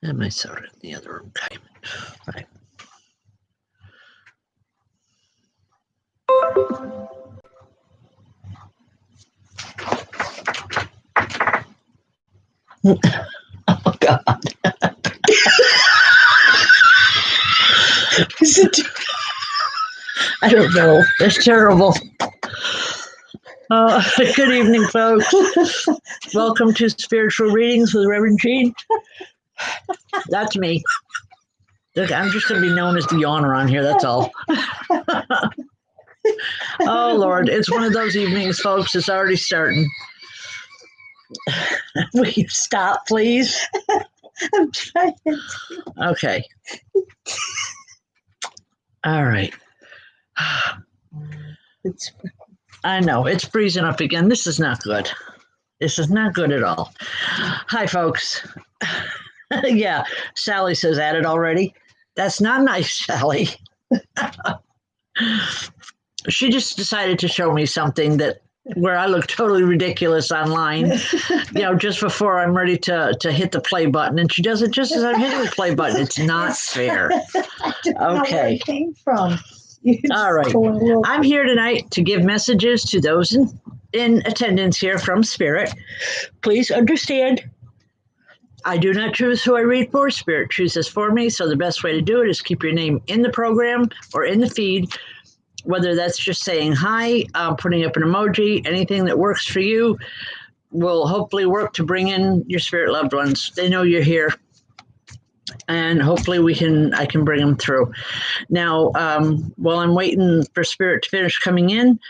And my soda in the other room. Okay. Oh, God. Is it? I don't know. It's terrible. Good evening, folks. Welcome to Spiritual Readings with Rev Jeanne. That's me. Look, I'm just going to be known as the yawner on here. That's all. Oh, Lord. It's one of those evenings, folks. It's already starting. Will you stop, please? I'm trying. Okay. All right. I know. It's freezing up again. This is not good. This is not good at all. Hi, folks. Yeah, Sally says, at it already. That's not nice, Sally. She just decided to show me something where I look totally ridiculous online, just before I'm ready to hit the play button. And she does it just as I'm hitting the play button. It's not fair. I don't know where it came from. All right. I'm here tonight to give messages to those in attendance here from Spirit. Please understand, I do not choose who I read for. Spirit chooses for me. So the best way to do it is keep your name in the program or in the feed, whether that's just saying hi, putting up an emoji, anything that works for you will hopefully work to bring in your spirit loved ones. They know you're here. And hopefully I can bring them through. Now, while I'm waiting for Spirit to finish coming in,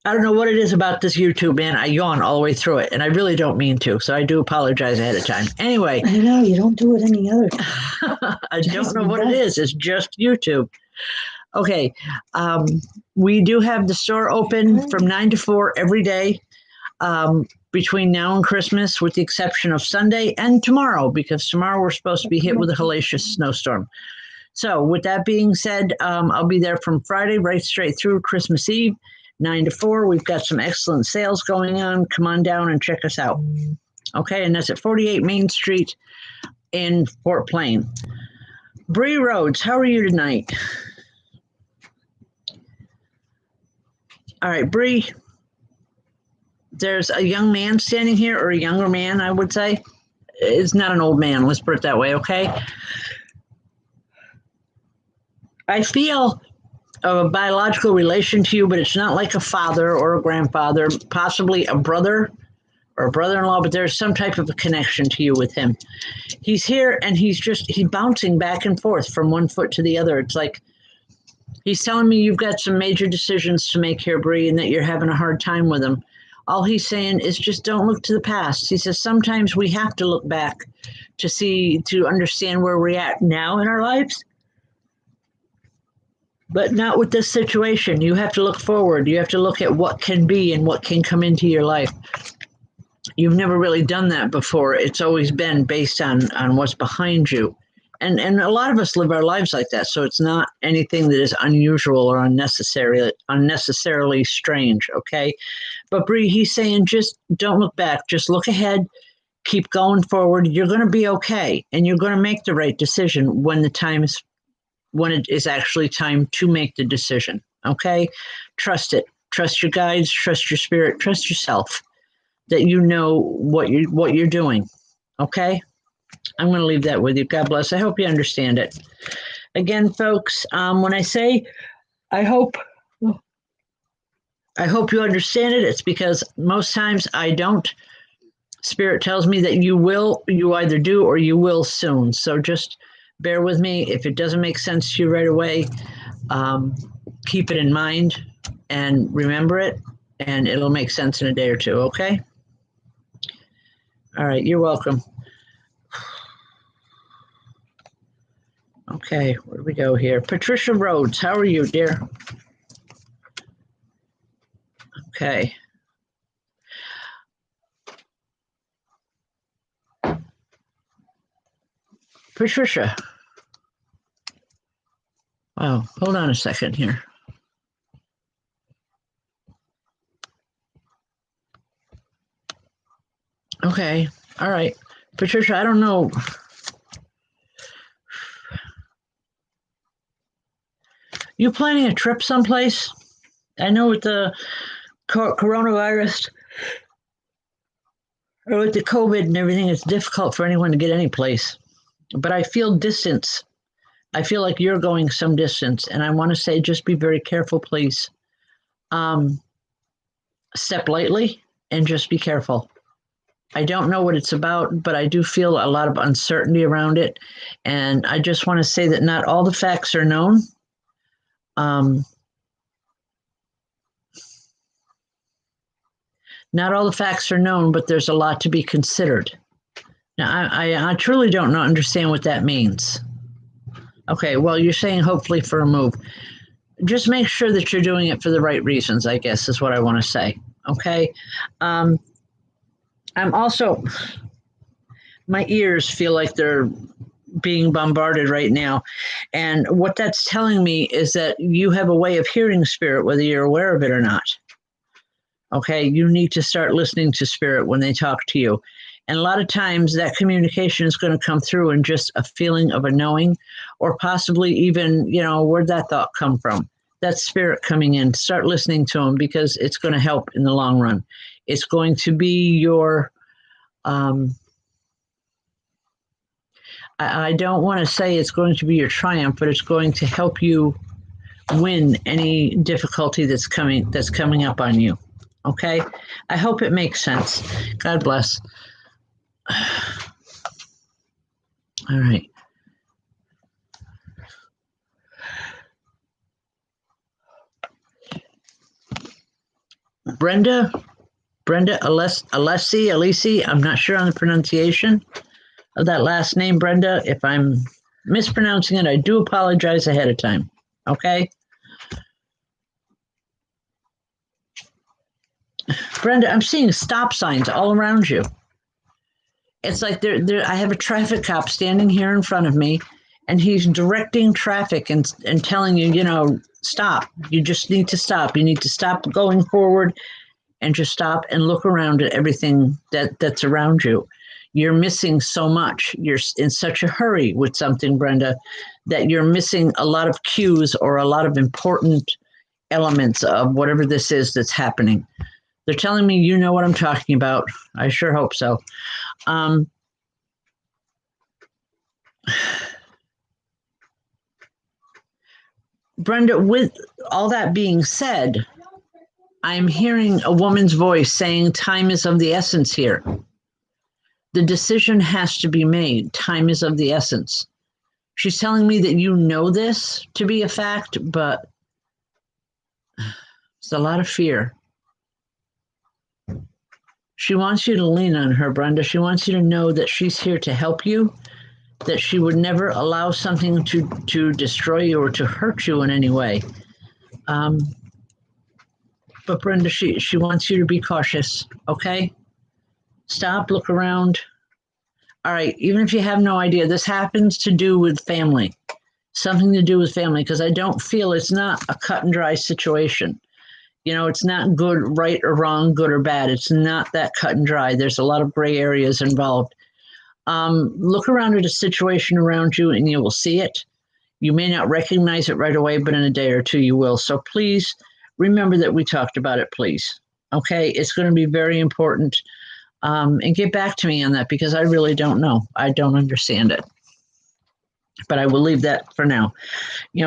I don't know what it is about this YouTube, man. I yawn all the way through it, and I really don't mean to, so I do apologize ahead of time. Anyway. I know, you don't do it any other time. I don't know what it is. It's just YouTube. Okay. We do have the store open from 9 to 4 every day between now and Christmas, with the exception of Sunday and tomorrow, because tomorrow we're supposed to be hit with a hellacious snowstorm. So with that being said, I'll be there from Friday right straight through Christmas Eve. 9 to 4. We've got some excellent sales going on. Come on down and check us out. Okay, and that's at 48 Main Street in Fort Plain. Bree Rhodes, how are you tonight? All right, Bree, there's a young man standing here, or a younger man, I would say. It's not an old man, let's put it that way, okay? I feel a biological relation to you, but it's not like a father or a grandfather, possibly a brother or a brother-in-law, but there's some type of a connection to you with him. He's here and he's bouncing back and forth from one foot to the other. It's like he's telling me you've got some major decisions to make here, Bree, and that you're having a hard time with them. All he's saying is just don't look to the past. He says sometimes we have to look back to understand where we're at now in our lives. But not with this situation. You have to look forward. You have to look at what can be and what can come into your life. You've never really done that before. It's always been based on what's behind you. And a lot of us live our lives like that. So it's not anything that is unusual or unnecessarily strange, okay? But Bree, he's saying just don't look back. Just look ahead. Keep going forward. You're going to be okay. And you're going to make the right decision when it is actually time to make the decision, okay? Trust it. Trust your guides. Trust your spirit. Trust yourself that you know what you're doing, okay? I'm going to leave that with you. God bless. I hope you understand it. Again, folks, when I say I hope you understand it, it's because most times I don't. Spirit tells me that you either do or you will soon. So just bear with me. If it doesn't make sense to you right away, keep it in mind and remember it, and it'll make sense in a day or two, okay? All right, you're welcome. Okay, where do we go here? Patricia Rhodes, how are you, dear? Okay. Patricia. Wow, hold on a second here. Okay. All right. Patricia, I don't know. You planning a trip someplace? I know with the coronavirus or with the COVID and everything, it's difficult for anyone to get any place. But I feel distance. I feel like you're going some distance. And I want to say just be very careful, please. Step lightly and just be careful. I don't know what it's about, but I do feel a lot of uncertainty around it. And I just want to say that not all the facts are known. Not all the facts are known, but there's a lot to be considered. Now, I truly don't understand what that means. Okay, well, you're saying hopefully for a move. Just make sure that you're doing it for the right reasons, I guess, is what I want to say. Okay? I'm also, my ears feel like they're being bombarded right now. And what that's telling me is that you have a way of hearing spirit, whether you're aware of it or not. Okay, you need to start listening to spirit when they talk to you. And a lot of times that communication is going to come through in just a feeling of a knowing, or possibly even, where'd that thought come from? That's spirit coming in. Start listening to them because it's going to help in the long run. It's going to be your, I don't want to say it's going to be your triumph, but it's going to help you win any difficulty that's coming up on you. Okay? I hope it makes sense. God bless. All right. Brenda Alessi, I'm not sure on the pronunciation of that last name, Brenda. If I'm mispronouncing it, I do apologize ahead of time. Okay? Brenda, I'm seeing stop signs all around you. It's like I have a traffic cop standing here in front of me, and he's directing traffic and telling you, stop. You just need to stop. You need to stop going forward and just stop and look around at everything that's around you. You're missing so much. You're in such a hurry with something, Brenda, that you're missing a lot of cues or a lot of important elements of whatever this is that's happening. They're telling me you know what I'm talking about. I sure hope so. Brenda, with all that being said, I'm hearing a woman's voice saying time is of the essence here. The decision has to be made. Time is of the essence. She's telling me that you know this to be a fact, but it's a lot of fear. She wants you to lean on her, Brenda. She wants you to know that she's here to help you, that she would never allow something to destroy you or to hurt you in any way. But Brenda, she wants you to be cautious, okay? Stop, look around. All right, even if you have no idea, this happens to do with family, something to do with family, because I don't feel it's not a cut and dry situation. It's not good, right or wrong, good or bad. It's not that cut and dry. There's a lot of gray areas involved. Look around at a situation around you and you will see it. You may not recognize it right away, but in a day or two you will. So please remember that we talked about it, please. Okay, it's going to be very important. And get back to me on that because I really don't know. I don't understand it. But I will leave that for now.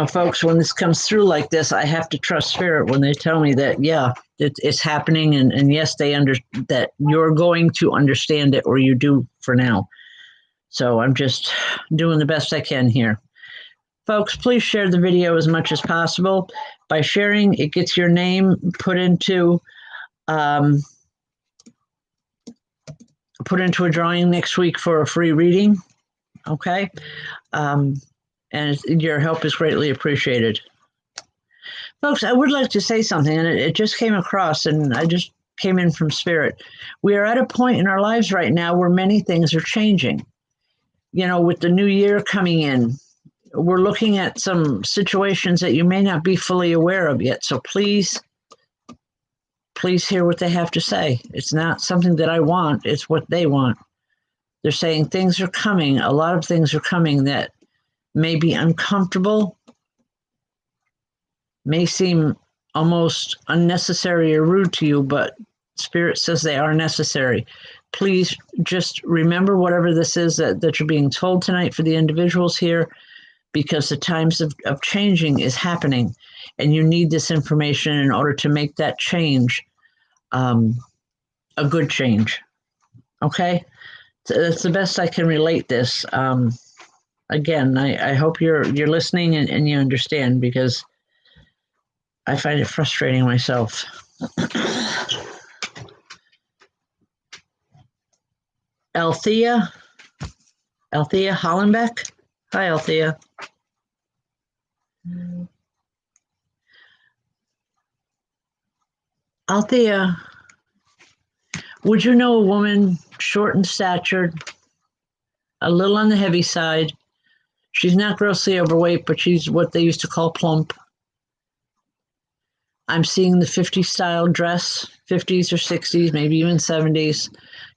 Folks, when this comes through like this, I have to trust spirit when they tell me that, yeah, it's happening. And yes, that you're going to understand it, or you do for now. So I'm just doing the best I can here. Folks, please share the video as much as possible. By sharing, it gets your name put into a drawing next week for a free reading. Okay? And your help is greatly appreciated. Folks, I would like to say something, and it just came across, and I just came in from spirit. We are at a point in our lives right now where many things are changing. With the new year coming in, we're looking at some situations that you may not be fully aware of yet. So please please hear what they have to say. It's not something that I want, it's what they want. They're saying things are coming, a lot of things are coming that may be uncomfortable, may seem almost unnecessary or rude to you, but Spirit says they are necessary. Please just remember whatever this is that you're being told tonight for the individuals here, because the times of changing is happening, and you need this information in order to make that change a good change. Okay? So that's the best I can relate this. Again, I hope you're listening and you understand, because I find it frustrating myself. Althea Hollenbeck. Hi, Althea. Althea, would you know a woman short in stature, a little on the heavy side? She's not grossly overweight, but she's what they used to call plump. I'm seeing the 50s style dress, 50s or 60s, maybe even 70s.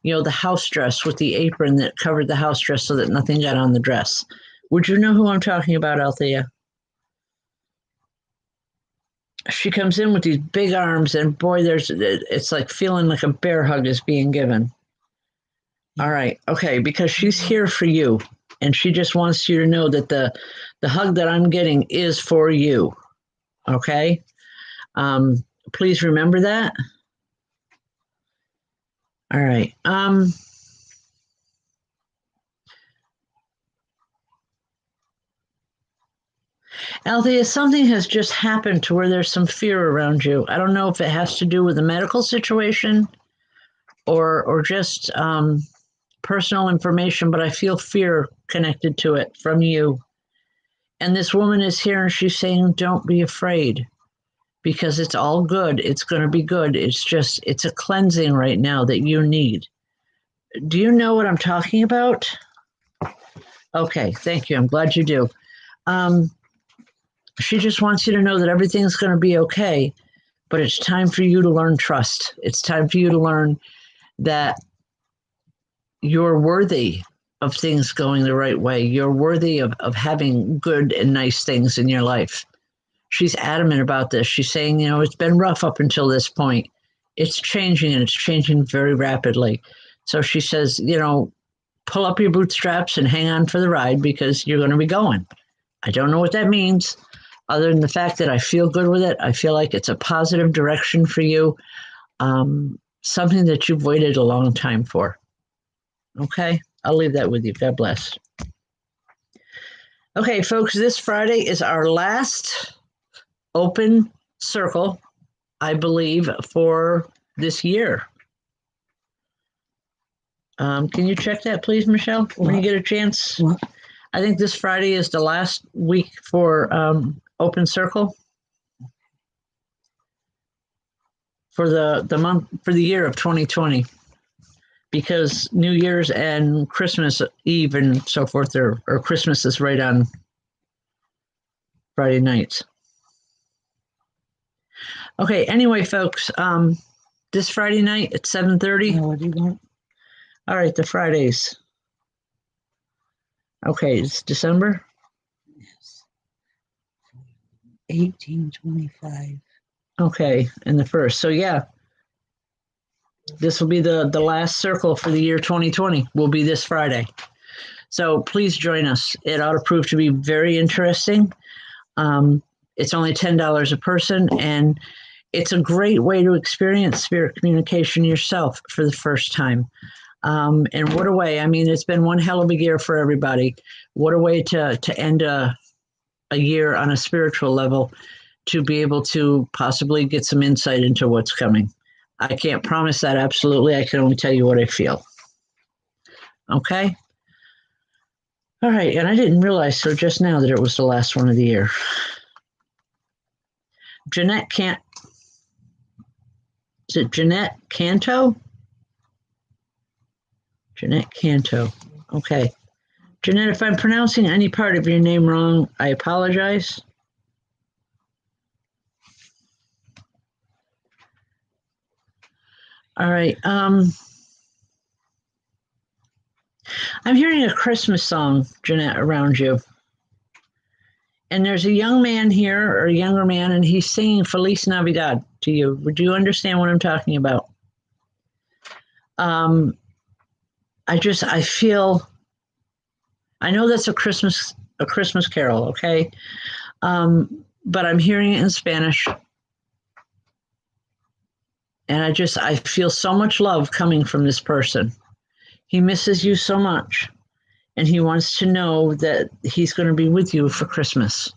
You know, the house dress with the apron that covered the house dress so that nothing got on the dress. Would you know who I'm talking about, Althea? She comes in with these big arms, and boy, it's like feeling like a bear hug is being given. All right, okay, because she's here for you, and she just wants you to know that the hug that I'm getting is for you. Okay, please remember that. All right. Althea, something has just happened to where there's some fear around you. I don't know if it has to do with a medical situation or just personal information, but I feel fear connected to it from you. And this woman is here and she's saying, don't be afraid, because it's all good. It's going to be good. It's a cleansing right now that you need. Do you know what I'm talking about? Okay, thank you. I'm glad you do. She just wants you to know that everything's going to be okay, but it's time for you to learn trust. It's time for you to learn that you're worthy of things going the right way. You're worthy of having good and nice things in your life. She's adamant about this. She's saying, you know, it's been rough up until this point. It's changing, and it's changing very rapidly. So she says, you know, pull up your bootstraps and hang on for the ride, because you're going to be going. I don't know what that means, other than the fact that I feel good with it. I feel like it's a positive direction for you, something that you've waited a long time for. Okay, I'll leave that with you. God bless. Okay, folks, this Friday is our last open circle, I believe, for this year. Can you check that, please, Michelle, when you get a chance? What? I think this Friday is the last week for open circle for the month, for the year of 2020, because New Year's and Christmas Eve and so forth, or Christmas is right on Friday nights. Okay, anyway, folks, this Friday night at 7:30. What do you want? All right, the Fridays. Okay, it's December? Yes. 1825. Okay, and the first. So yeah, this will be the last circle for the year 2020. Will be this Friday. So please join us. It ought to prove to be very interesting. It's only $10 a person, and it's a great way to experience spirit communication yourself for the first time. And what a way. I mean, it's been one hell of a year for everybody. What a way to end a year on a spiritual level, to be able to possibly get some insight into what's coming. I can't promise that absolutely. I can only tell you what I feel. Okay? All right, and I didn't realize so just now that it was the last one of the year. Jeanette can't. Is it Jeanette Canto? Jeanette Canto. Okay. Jeanette, if I'm pronouncing any part of your name wrong, I apologize. All right. I'm hearing a Christmas song, Jeanette, around you. And there's a young man here, or a younger man, and he's singing Feliz Navidad to you. Would you understand what I'm talking about? I feel, I know that's a Christmas carol, okay? But I'm hearing it in Spanish. And I feel so much love coming from this person. He misses you so much. And he wants to know that he's going to be with you for Christmas.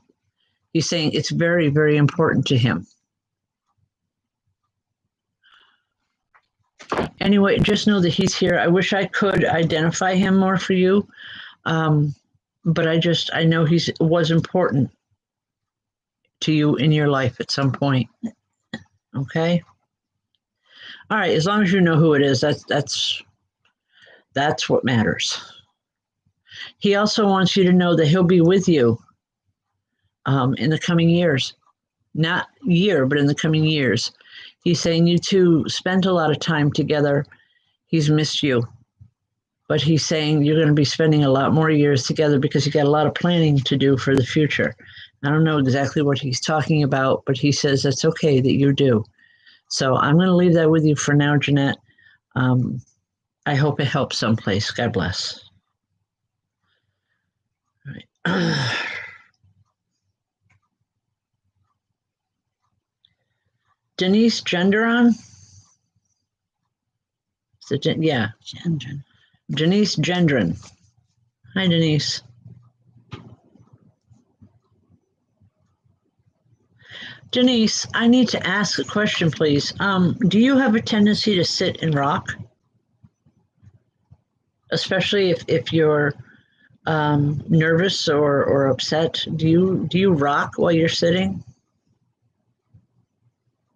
He's saying it's very, very important to him. Anyway, just know that he's here. I wish I could identify him more for you. But I know he was important to you in your life at some point. Okay? All right, as long as you know who it is, that's what matters. He also wants you to know that he'll be with you in the coming years. Not year, but in the coming years. He's saying you two spent a lot of time together. He's missed you. But he's saying you're going to be spending a lot more years together because you got a lot of planning to do for the future. I don't know exactly what he's talking about, but he says it's okay that you do. So I'm going to leave that with you for now, Jeanette. I hope it helps someplace. God bless. All right. Denise Gendron? Yeah. Gendron. Denise Gendron. Hi, Denise. Denise, I need to ask a question, please. Do you have a tendency to sit and rock? Especially if you're nervous or upset. Do you rock while you're sitting?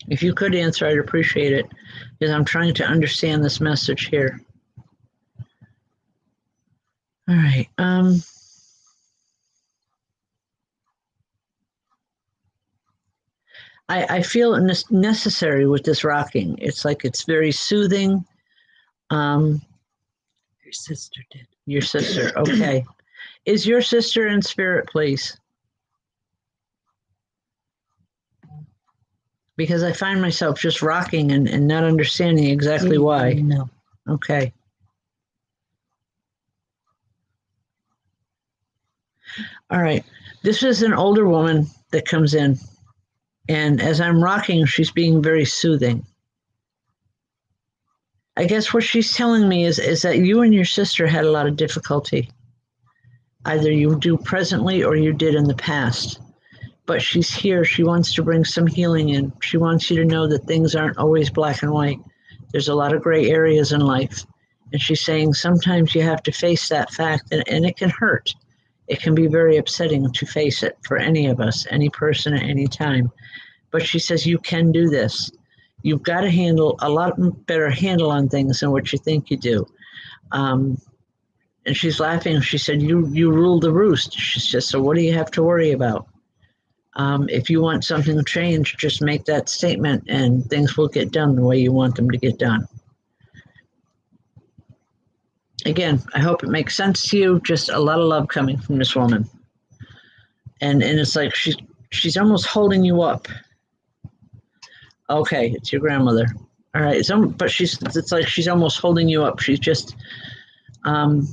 If you could answer, I'd appreciate it, because I'm trying to understand this message here. All right. I feel necessary with this rocking. It's like it's very soothing. Your sister did. Your sister, okay. Is your sister in spirit, please? Because I find myself just rocking and not understanding exactly why. No. Okay. All right. This is an older woman that comes in. And as I'm rocking, she's being very soothing. I guess what she's telling me is that you and your sister had a lot of difficulty. Either you do presently or you did in the past. But she's here. She wants to bring some healing in. She wants you to know that things aren't always black and white. There's a lot of gray areas in life. And she's saying sometimes you have to face that fact, and it can hurt. It can be very upsetting to face it for any of us, any person at any time. But she says you can do this. You've got to handle a lot better handle on things than what you think you do. And she's laughing. She said, you rule the roost. She says, so what do you have to worry about? If you want something to change, just make that statement and things will get done the way you want them to get done. Again, I hope it makes sense to you. Just a lot of love coming from this woman. And it's like she's almost holding you up. Okay, it's your grandmother. All right, but it's like she's almost holding you up. She's just in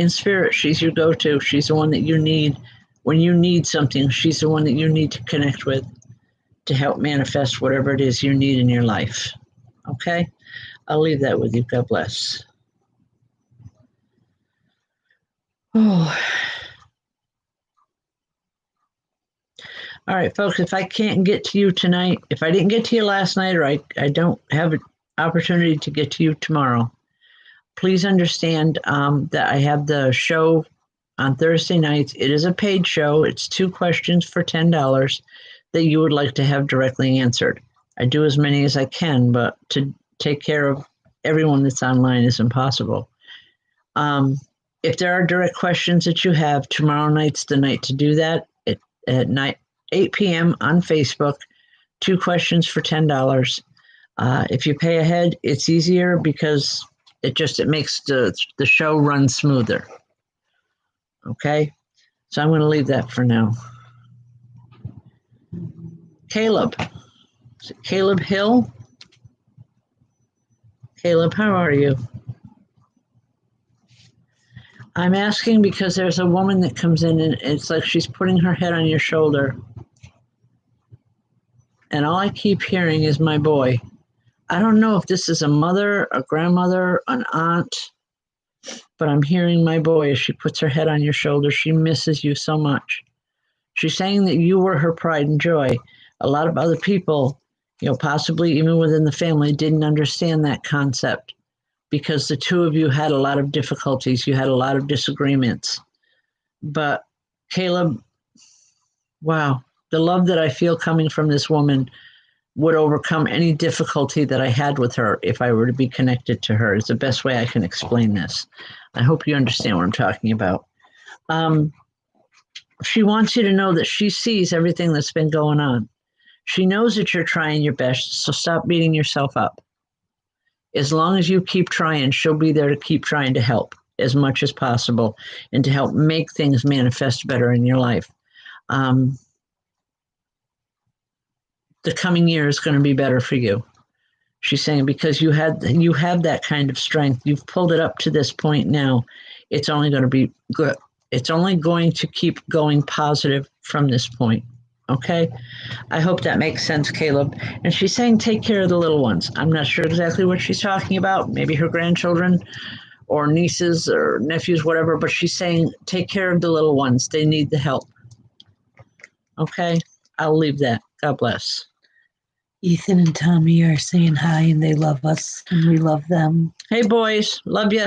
spirit, she's your go-to. She's the one that you need. When you need something, she's the one that you need to connect with to help manifest whatever it is you need in your life. Okay? I'll leave that with you. God bless. Oh. All right, folks, if I can't get to you tonight, if I didn't get to you last night or I don't have an opportunity to get to you tomorrow, please understand that I have the show on Thursday nights. It is a paid show. It's 2 questions for $10 that you would like to have directly answered. I do as many as I can, but to take care of everyone that's online is impossible. If there are direct questions that you have, tomorrow night's the night to do that. At night, 8 p.m. on Facebook, 2 questions for $10. If you pay ahead, it's easier because it makes the show run smoother. Okay, so I'm going to leave that for now. Caleb. Is it Caleb Hill? Caleb, how are you? I'm asking because there's a woman that comes in and it's like she's putting her head on your shoulder. And all I keep hearing is my boy. I don't know if this is a mother, a grandmother, an aunt, but I'm hearing my boy as she puts her head on your shoulder. She misses you so much. She's saying that you were her pride and joy. A lot of other people, possibly even within the family, didn't understand that concept because the two of you had a lot of difficulties. You had a lot of disagreements. But Caleb, wow, the love that I feel coming from this woman would overcome any difficulty that I had with her if I were to be connected to her. It's the best way I can explain this. I hope you understand what I'm talking about. She wants you to know that she sees everything that's been going on. She knows that you're trying your best, so stop beating yourself up. As long as you keep trying, she'll be there to keep trying to help as much as possible and to help make things manifest better in your life. The coming year is going to be better for you. She's saying because you have that kind of strength. You've pulled it up to this point now. It's only going to be good. It's only going to keep going positive from this point. Okay? I hope that makes sense, Caleb. And she's saying take care of the little ones. I'm not sure exactly what she's talking about. Maybe her grandchildren or nieces or nephews, whatever. But she's saying take care of the little ones. They need the help. Okay? I'll leave that. God bless. Ethan and Tommy are saying hi and they love us and we love them. Hey, boys. Love you.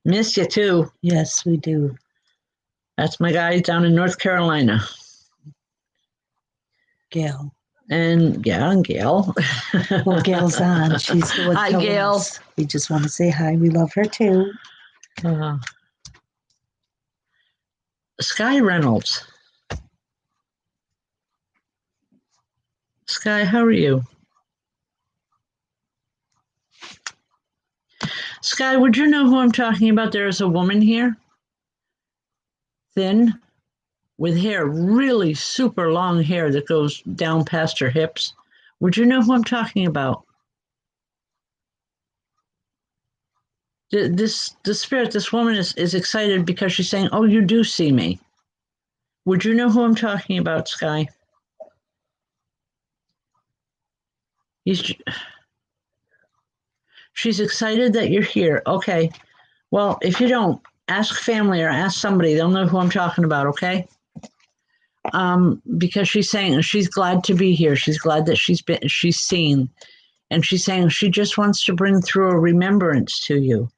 Miss you, too. Yes, we do. That's my guy down in North Carolina. Gail. And Gail. Well, Gail's on. She's the one Hi, telling Gail. us. We just want to say hi. We love her too. Sky Reynolds. Sky, how are you? Sky, would you know who I'm talking about? There is a woman here, thin, with hair, really super long hair that goes down past her hips. Would you know who I'm talking about? This woman is excited because she's saying, oh, you do see me. Would you know who I'm talking about, Sky? She's excited that you're here. Okay. Well, if you don't, ask family or ask somebody. They'll know who I'm talking about, okay? Because she's saying she's glad to be here. She's glad that she's seen. And she's saying she just wants to bring through a remembrance to you.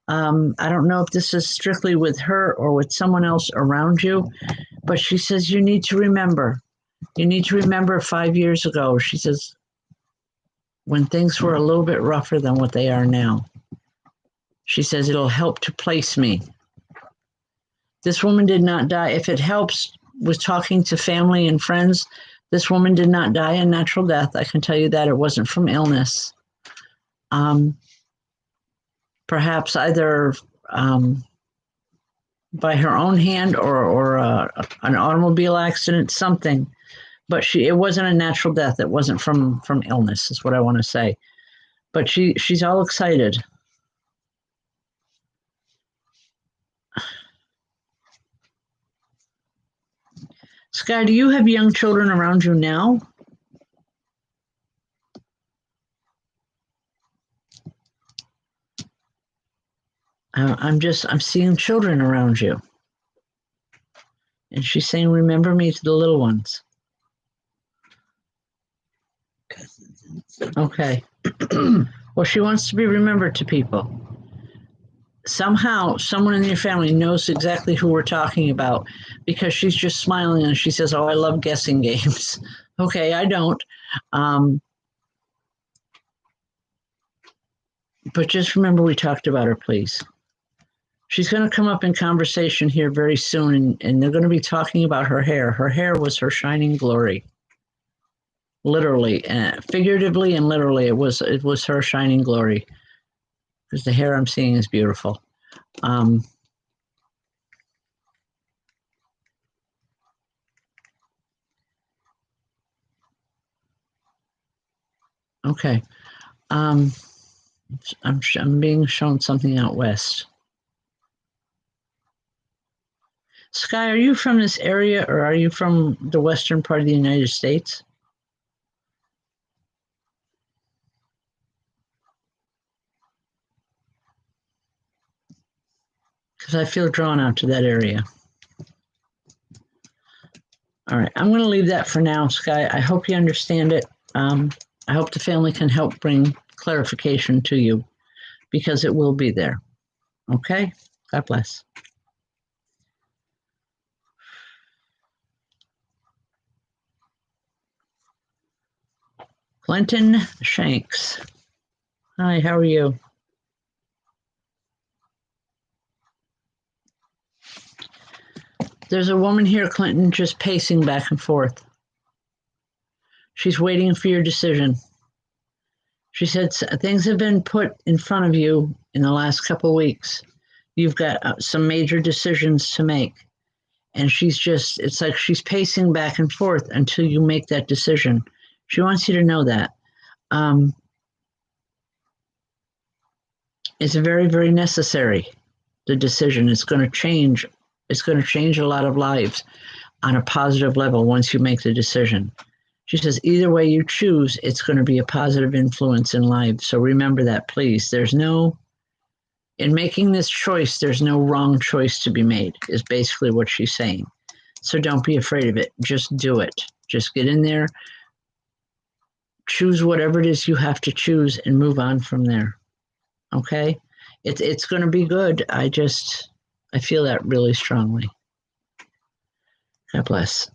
I don't know if this is strictly with her or with someone else around you, but she says you need to remember. You need to remember 5 years ago. She says, when things were a little bit rougher than what they are now. She says it'll help to place me. This woman did not die. If it helps with talking to family and friends, this woman did not die a natural death. I can tell you that. It wasn't from illness. Perhaps either by her own hand or an automobile accident, something. But it wasn't a natural death. It wasn't from illness, is what I want to say. But she's all excited. Sky, do you have young children around you now? I'm seeing children around you. And she's saying, remember me to the little ones. Okay. Well, she wants to be remembered to people. Somehow, someone in your family knows exactly who we're talking about because she's just smiling and she says, oh, I love guessing games. Okay, I don't. But just remember we talked about her, please. She's going to come up in conversation here very soon, and they're going to be talking about her hair. Her hair was her shining glory. literally, figuratively and literally. It was her shining glory, because the hair I'm seeing is beautiful. Okay. I'm being shown something out west. Sky, are you from this area, or are you from the western part of the United States? Because I feel drawn out to that area. All right, I'm going to leave that for now, Sky. I hope you understand it. I hope the family can help bring clarification to you, because it will be there. Okay? God bless. Clinton Shanks. Hi, how are you? There's a woman here, Clinton, just pacing back and forth. She's waiting for your decision. She said things have been put in front of you in the last couple of weeks. You've got some major decisions to make. And it's like she's pacing back and forth until you make that decision. She wants you to know that. It's very, very necessary, the decision. It's going to change. It's going to change a lot of lives on a positive level once you make the decision. She says, either way you choose, it's going to be a positive influence in life. So remember that, please. In making this choice, there's no wrong choice to be made, is basically what she's saying. So don't be afraid of it. Just do it. Just get in there, choose whatever it is you have to choose, and move on from there. Okay? It's going to be good. I feel that really strongly. God bless.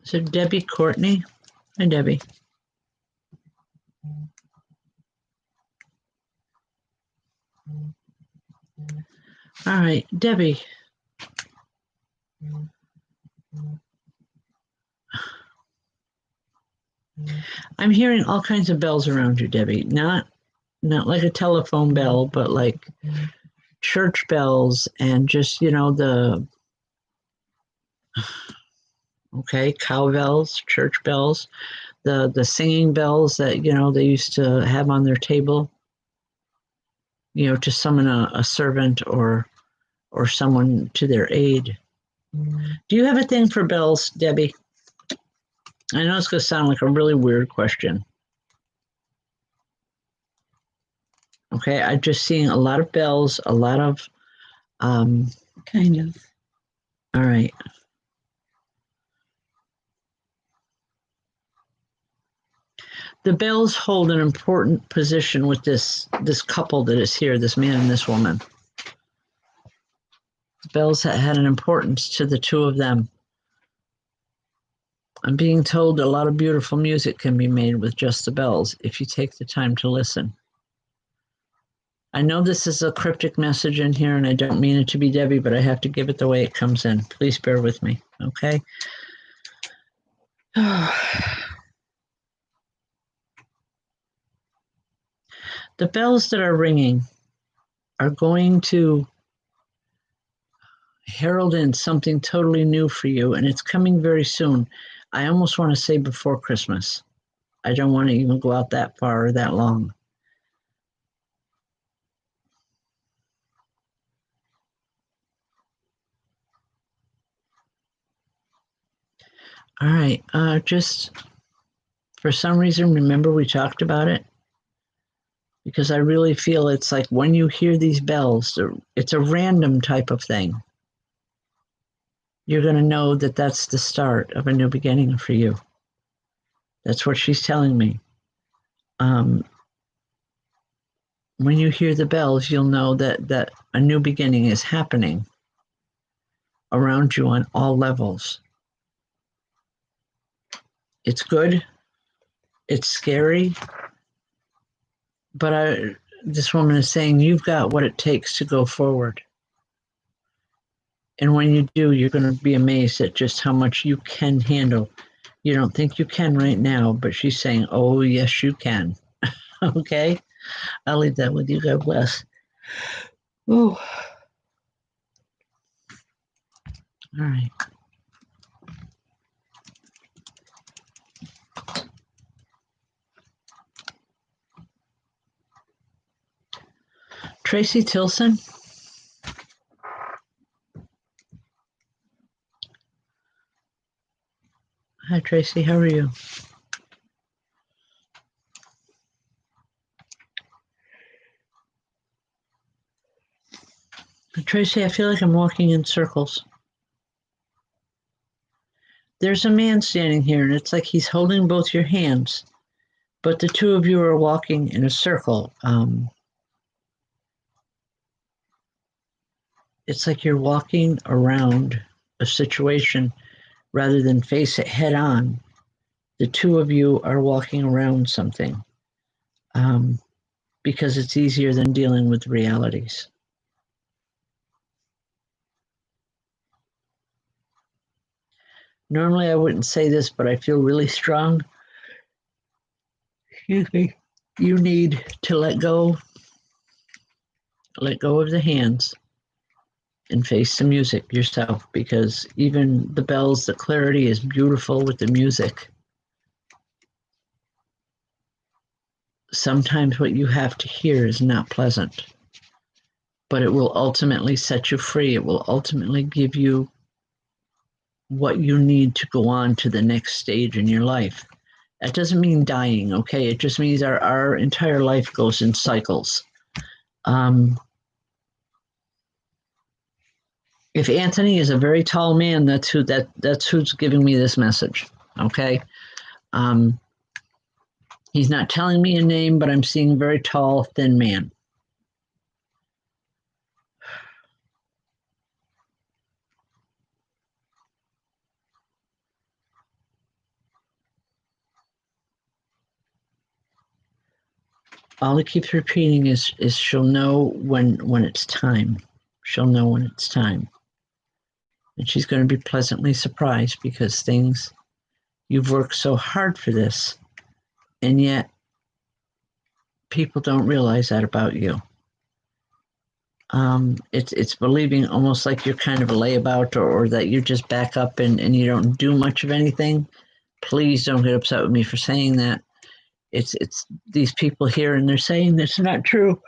So Debbie Courtney. Hi, Debbie. All right, Debbie. I'm hearing all kinds of bells around you, Debbie. Not like a telephone bell, but like church bells, and just, cow bells, church bells, the singing bells that, they used to have on their table, to summon a servant or someone to their aid. Do you have a thing for bells, Debbie? I know it's going to sound like a really weird question. Okay, I'm just seeing a lot of bells, a lot of... Kind of. All right. The bells hold an important position with this couple that is here, this man and this woman. The bells had an importance to the two of them. I'm being told that a lot of beautiful music can be made with just the bells if you take the time to listen. I know this is a cryptic message in here, and I don't mean it to be, Debbie, but I have to give it the way it comes in. Please bear with me, okay? The bells that are ringing are going to herald in something totally new for you, and it's coming very soon. I almost want to say before Christmas. I don't want to even go out that far or that long. All right, just for some reason, remember we talked about it? Because I really feel it's like when you hear these bells, it's a random type of thing. You're going to know that that's the start of a new beginning for you. That's what she's telling me. When you hear the bells, you'll know that a new beginning is happening around you on all levels. It's good. It's scary. But This woman is saying you've got what it takes to go forward. And when you do, you're going to be amazed at just how much you can handle. You don't think you can right now, but she's saying, oh, yes, you can. Okay? I'll leave that with you. God bless. Ooh. All right. Tracy Tilson. Hi, Tracy. How are you? Tracy, I feel like I'm walking in circles. There's a man standing here, and it's like he's holding both your hands, but the two of you are walking in a circle. It's like you're walking around a situation rather than face it head on. The two of you are walking around something because it's easier than dealing with realities. Normally, I wouldn't say this, but I feel really strong. Excuse me. You need to let go of the hands and face the music yourself, because even the bells, the clarity is beautiful with the music. Sometimes what you have to hear is not pleasant, but it will ultimately set you free. It will ultimately give you what you need to go on to the next stage in your life. That doesn't mean dying, okay? It just means our entire life goes in cycles. If Anthony is a very tall man, that's who's giving me this message, okay? He's not telling me a name, but I'm seeing a very tall, thin man. All he keeps repeating is she'll know when it's time. She'll know when it's time. And she's going to be pleasantly surprised, because you've worked so hard for this, and yet people don't realize that about you. It's believing almost like you're kind of a layabout, or that you just back up and you don't do much of anything. Please don't get upset with me for saying that. It's these people here, and they're saying that's not true.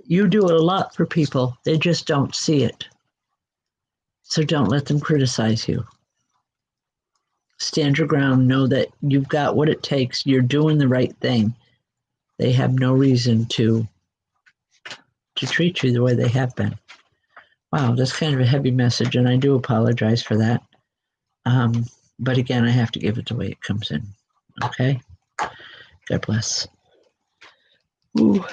You do a lot for people. They just don't see it. So don't let them criticize you. Stand your ground. Know that you've got what it takes. You're doing the right thing. They have no reason to treat you the way they have been. Wow, that's kind of a heavy message, and I do apologize for that. But again, I have to give it the way it comes in. Okay? God bless. Ooh.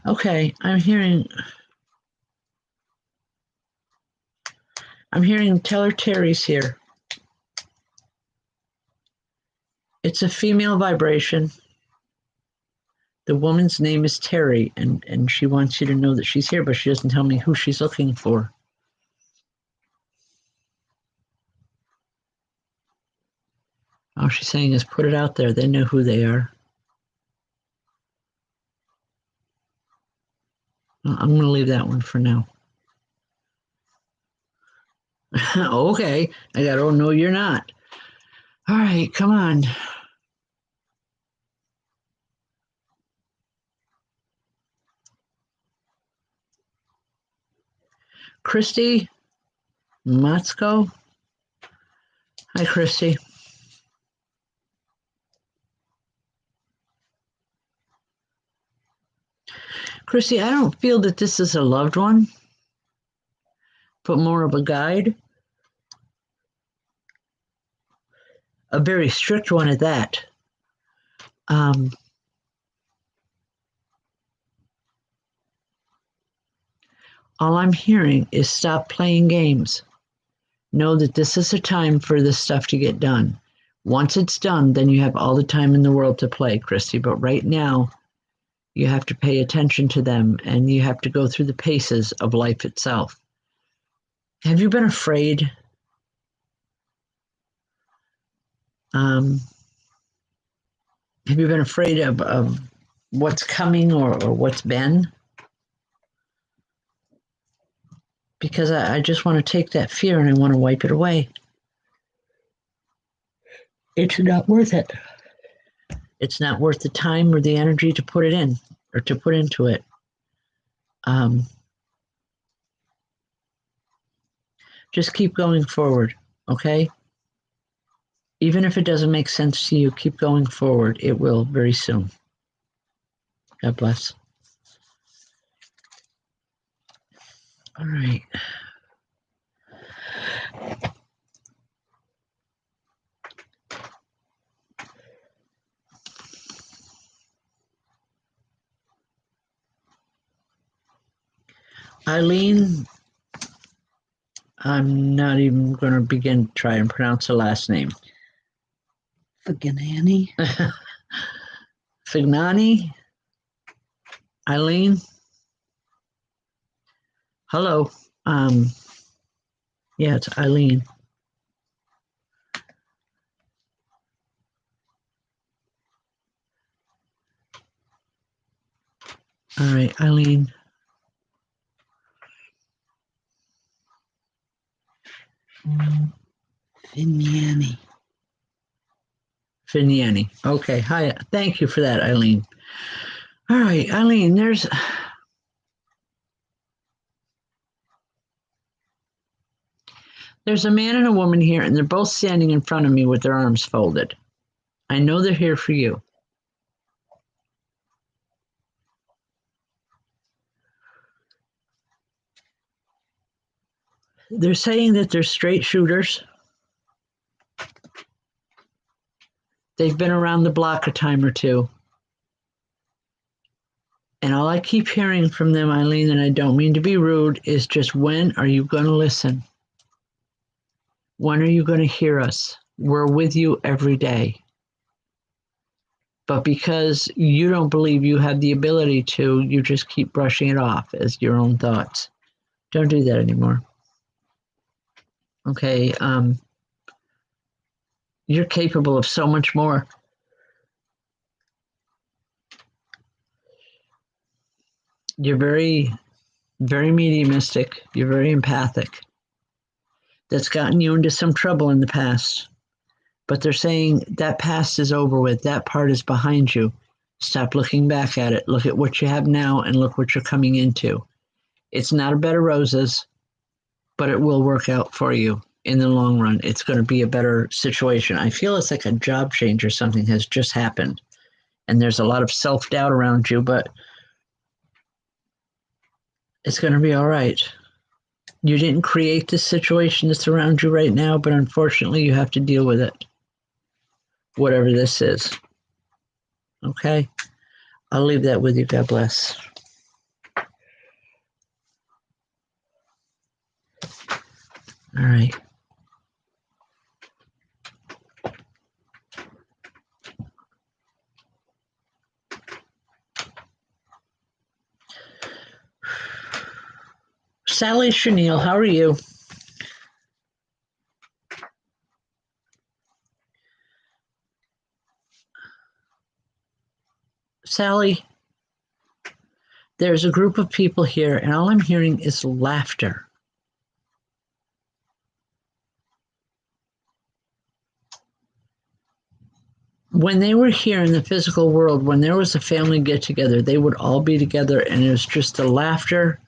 Okay, I'm hearing Teller Terry's here. It's a female vibration. The woman's name is Terry, and she wants you to know that she's here, but she doesn't tell me who she's looking for. All she's saying is put it out there. They know who they are. I'm going to leave that one for now. Okay. I got, oh, no, you're not. All right, come on. Christy Matsko. Hi, Christy. Christy, I don't feel that this is a loved one, but more of a guide. A very strict one at that. All I'm hearing is stop playing games. Know that this is a time for this stuff to get done. Once it's done, then you have all the time in the world to play, Christy. But right now, you have to pay attention to them and you have to go through the paces of life itself. Have you been afraid? Have you been afraid of what's coming or what's been? Because I just want to take that fear and I want to wipe it away. It's not worth it. It's not worth the time or the energy to put it in or to put into it. Just keep going forward, okay? Even if it doesn't make sense to you, keep going forward. It will very soon. God bless. All right. Eileen, I'm not even going to begin to try and pronounce her last name. Faganani. Fignani? Eileen? Hello. Yeah, it's Eileen. All right, Eileen. Vignani. Finiani. Okay, hi. Thank you for that, Eileen. All right, Eileen, there's a man and a woman here, and they're both standing in front of me with their arms folded. I know they're here for you. They're saying that they're straight shooters. They've been around the block a time or two. And all I keep hearing from them, Eileen, and I don't mean to be rude, is just when are you going to listen? When are you going to hear us? We're with you every day. But because you don't believe you have the ability to, you just keep brushing it off as your own thoughts. Don't do that anymore. Okay, you're capable of so much more. You're very, very mediumistic. You're very empathic. That's gotten you into some trouble in the past. But they're saying that past is over with. That part is behind you. Stop looking back at it. Look at what you have now and look what you're coming into. It's not a bed of roses, but it will work out for you in the long run. It's going to be a better situation. I feel it's like a job change or something has just happened. And there's a lot of self-doubt around you, but it's going to be all right. You didn't create this situation that's around you right now, but unfortunately you have to deal with it. Whatever this is. Okay? I'll leave that with you. God bless. All right. Sally Chenille, how are you? Sally, there's a group of people here, and all I'm hearing is laughter. When they were here in the physical world, when there was a family get together, they would all be together, and it was just the laughter.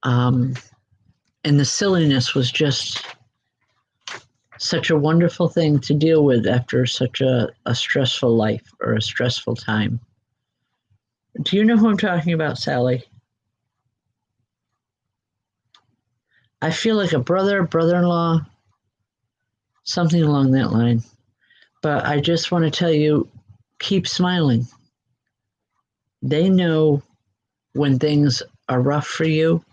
And the silliness was just such a wonderful thing to deal with after such a stressful life or a stressful time. Do you know who I'm talking about, Sally? I feel like a brother, brother-in-law, something along that line. But I just want to tell you, keep smiling. They know when things are rough for you,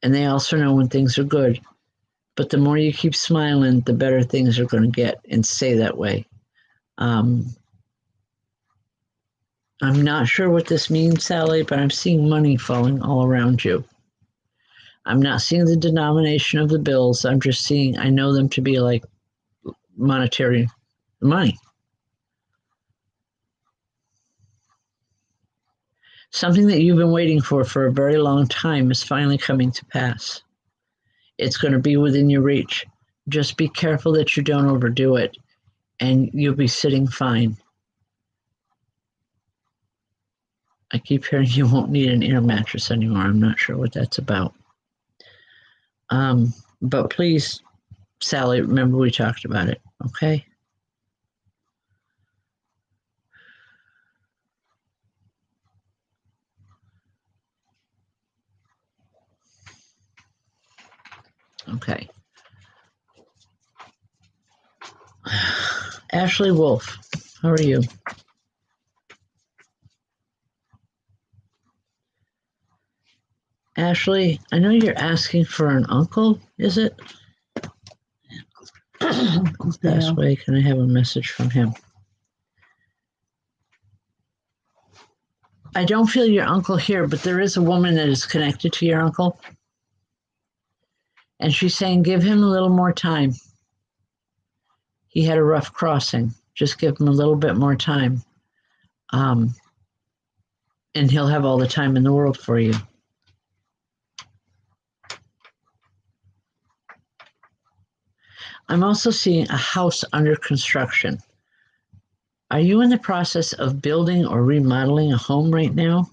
and they also know when things are good. But the more you keep smiling, the better things are going to get, and stay that way. I'm not sure what this means, Sally, but I'm seeing money falling all around you. I'm not seeing the denomination of the bills. I'm just seeing, I know them to be like monetary money. Something that you've been waiting for a very long time is finally coming to pass. It's going to be within your reach. Just be careful that you don't overdo it, and you'll be sitting fine. I keep hearing you won't need an air mattress anymore. I'm not sure what that's about. But please, Sally, remember we talked about it, okay? Okay. Ashley Wolf, how are you? Ashley, I know you're asking for an uncle, is it? Uncle Best Dale. way, can I have a message from him? I don't feel your uncle here, but there is a woman that is connected to your uncle. And she's saying, give him a little more time. He had a rough crossing. Just give him a little bit more time. And he'll have all the time in the world for you. I'm also seeing a house under construction. Are you in the process of building or remodeling a home right now?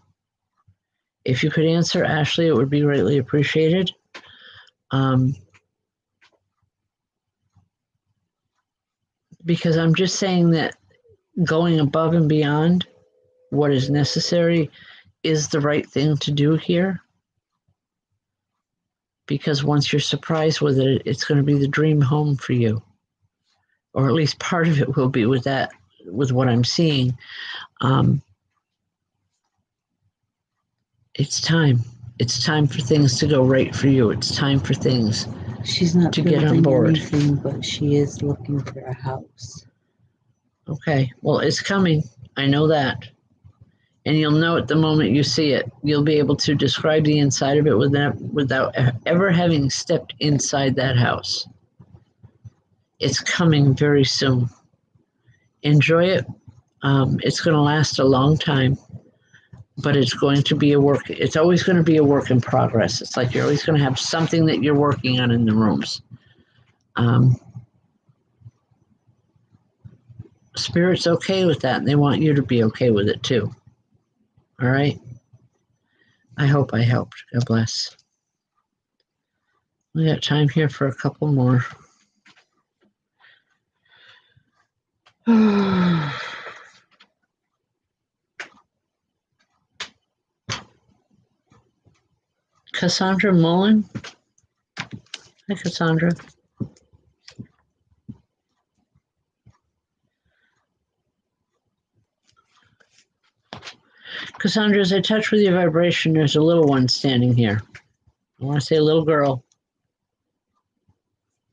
If you could answer, Ashley, it would be greatly appreciated. Because I'm just saying that going above and beyond what is necessary is the right thing to do here. Because once you're surprised with it, it's going to be the dream home for you. Or at least part of it will be with that, with what I'm seeing. It's time. It's time for things to go right for you. It's time for things She's not to get on building board. anything, but she is looking for a house. Okay, well, it's coming. I know that. And you'll know it the moment you see it. You'll be able to describe the inside of it without ever having stepped inside that house. It's coming very soon. Enjoy it. It's going to last a long time, but it's going to be a work. It's always going to be a work in progress. It's like you're always going to have something that you're working on in the rooms. Spirit's okay with that, and they want you to be okay with it too. All right? I hope I helped. God bless. We got time here for a couple more. Cassandra Mullen. Hi, Cassandra. Cassandra, as I touch with your vibration, there's a little one standing here. I want to say a little girl.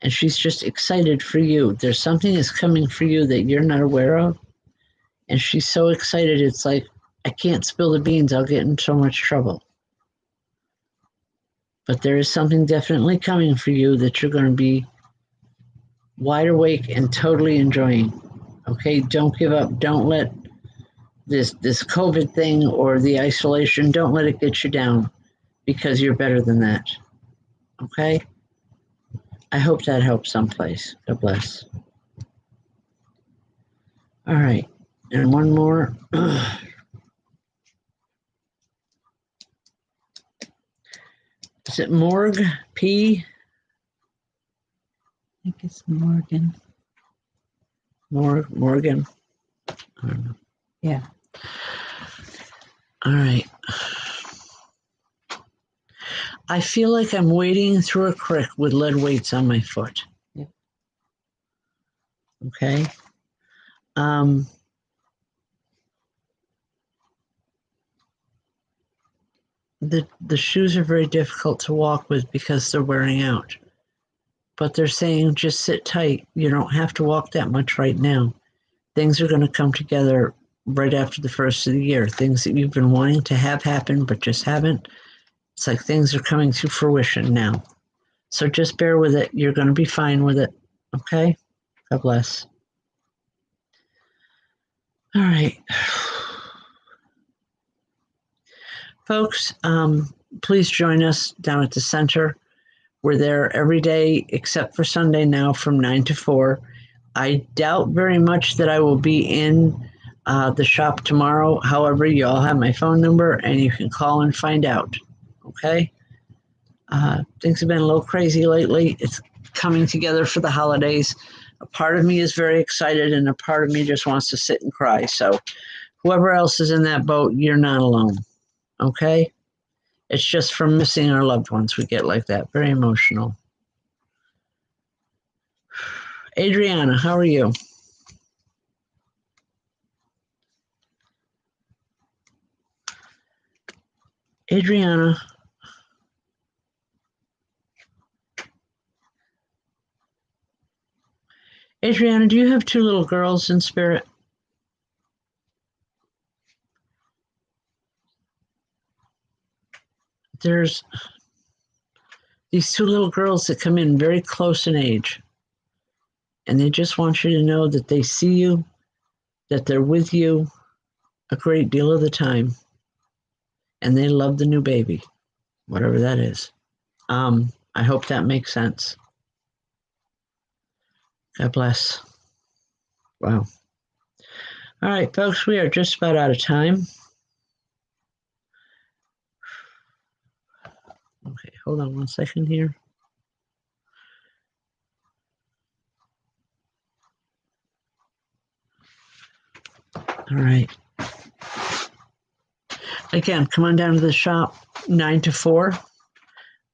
And she's just excited for you. There's something that's coming for you that you're not aware of. And she's so excited, it's like, I can't spill the beans. I'll get in so much trouble. But there is something definitely coming for you that you're going to be wide awake and totally enjoying. Okay, don't give up. Don't let this COVID thing or the isolation, don't let it get you down, because you're better than that. Okay? I hope that helps someplace. God bless. All right. And one more. Is it Morg P? I think it's Morgan. Morgan. I don't know. Yeah. All right. I feel like I'm wading through a creek with lead weights on my foot. Yeah. Okay. the shoes are very difficult to walk with because they're wearing out. But they're saying just sit tight. You don't have to walk that much right now. Things are going to come together right after the first of the year. Things that you've been wanting to have happen but just haven't. It's like things are coming to fruition now. So just bear with it. You're going to be fine with it. Okay? God bless. All right. Folks, please join us down at the center. We're there every day except for Sunday now from 9 to 4. I doubt very much that I will be in the shop tomorrow. However, you all have my phone number and you can call and find out. Okay? Things have been a little crazy lately. It's coming together for the holidays. A part of me is very excited and a part of me just wants to sit and cry. So whoever else is in that boat, you're not alone. Okay? It's just from missing our loved ones we get like that. Very emotional. Adriana, how are you? Adriana. Adriana, do you have two little girls in spirit? There's these two little girls that come in very close in age. And they just want you to know that they see you, that they're with you a great deal of the time. And they love the new baby, whatever that is. I hope that makes sense. God bless. Wow. All right, folks, we are just about out of time. Okay, hold on one second here. All right. Again, come on down to the shop, 9 to 4.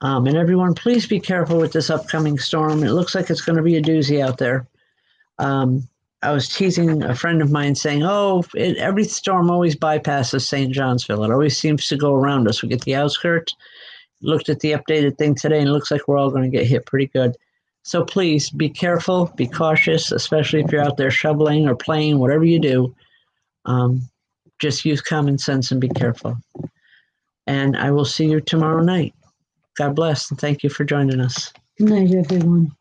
And everyone, please be careful with this upcoming storm. It looks like it's going to be a doozy out there. I was teasing a friend of mine saying, every storm always bypasses St. Johnsville. It always seems to go around us. We get the outskirts. Looked at the updated thing today, and it looks like we're all going to get hit pretty good. So please be careful, be cautious, especially if you're out there shoveling or playing, whatever you do. Just use common sense and be careful. And I will see you tomorrow night. God bless, and thank you for joining us. Good night, everyone.